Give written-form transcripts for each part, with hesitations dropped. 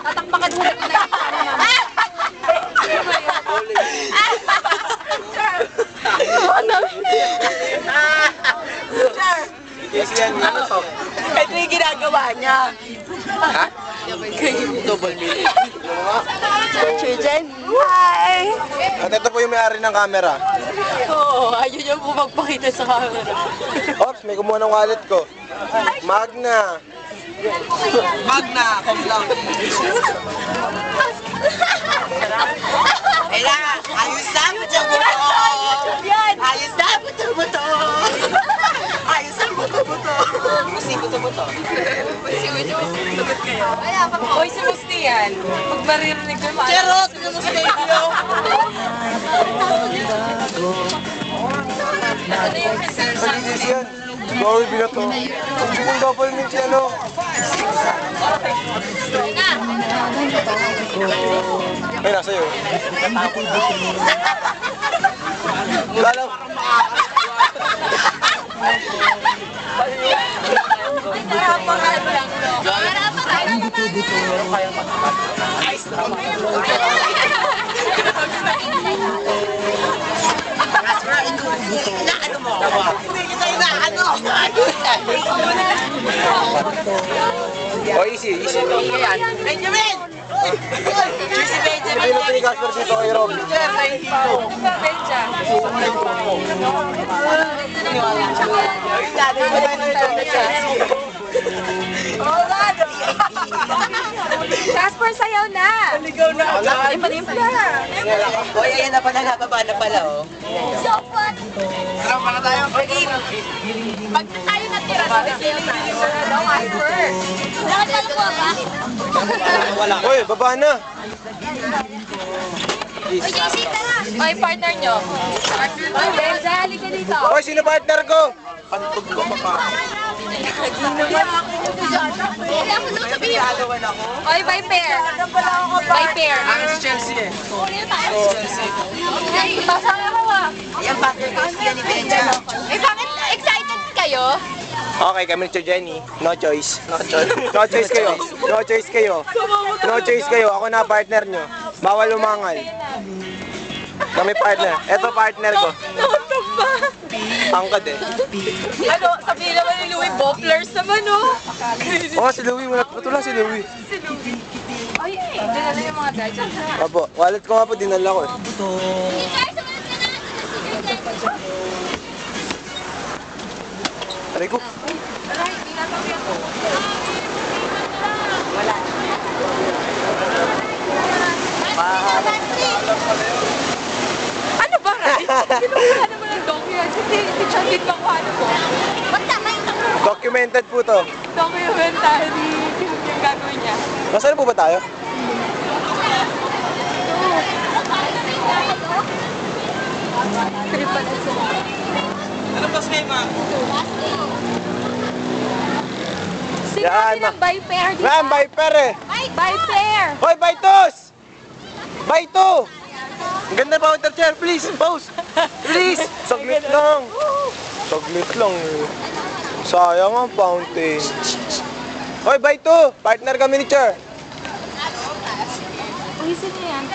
Tatakpakan mo na yung Yes, yan. Ano to? Ito yung ginagawa niya. Ha? Double meal. Teacher Jenny. Hi! At ito po yung may-ari ng camera. Oo, ayun yung magpakita sa camera. Ops, may kumuha ng wallet ko. Magna. Magna, cum laude. Kailangan, ayos na buto-buto! Ayos na buto-buto! Ayos na buto-buto! Musti buto-buto. Hoy, si Musti yan. Pag maririnig naman. Charot! Kamusta kayo? Malinis yan. Sorry, binato. Kung double meal siya, no? Ay, nasa iyo. Lalo. Inaano mo? Hindi kita inaano! Oh, easy, easy. Benjamin! Cheers si Benjamin! Hindi na pinag-gasper dito kay Rob. Benja. Jasper, sayaw na. Ligaw na agad! Ipanimpla. Oy, ayan na pala, nababa na pala, oh. So fun. Tara, para tayo. Pag tayo natira sa sayaw tayo. Jasper. Lakad ka ba? Wala. Hoy, baba na. Oy, JC, tara. Oy, partner nyo. Oy, Benja, halika dito. Hoy, sino partner ko? Pantog ko pa pa. Pinalawan ako. Oy, by pair. By pair. Ang si Chelsea eh. Pasang mo ah. Ayan, partner ko sila ni Benja. Eh, bakit excited kayo? Okay, kami ni Jenny. No choice. No choice. No choice kayo. No choice kayo. No choice kayo. Ako na partner nyo. Bawal umangal. Kami partner. Eto partner ko. Nautok ba? Angkad eh. Ano, sabihin naman ni Louie, Bopplers naman oh. Oh, si Louie. Ito lang si Louie. Ay, dinala yung mga gadgets na. Opo, wallet ko nga po, dinala ko eh. Aray ko. Aray, hindi natin ako. Ano ba, Ray? Kinukuha naman ng document. Hindi siya din makuha mo. Ba't tama yung Documented po to. documentary yung gagawin niya? Nasaan po ba tayo? Trip pa na sila. Ano ba sa ma? Sinabi Yan, ng by pair, di ba? Ma'am, Viper eh. By pair! Hoy, Baitos! Baito! Ang ganda pa water chair, please, pose! Please! Saglit lang. Saglit lang eh. Sayang ang fountain. Hoy, Baito! Partner kami ni Chair. Uy, sino yan?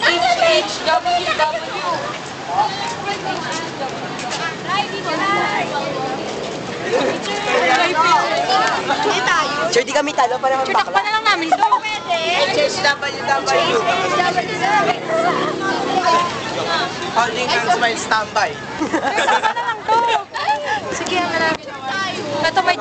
HHWW. Sir, di kami talo para Takpan bakla. na lang namin ito. HHWW. Holding hands while standby. Takpan na lang to. Sige, marami. Ito may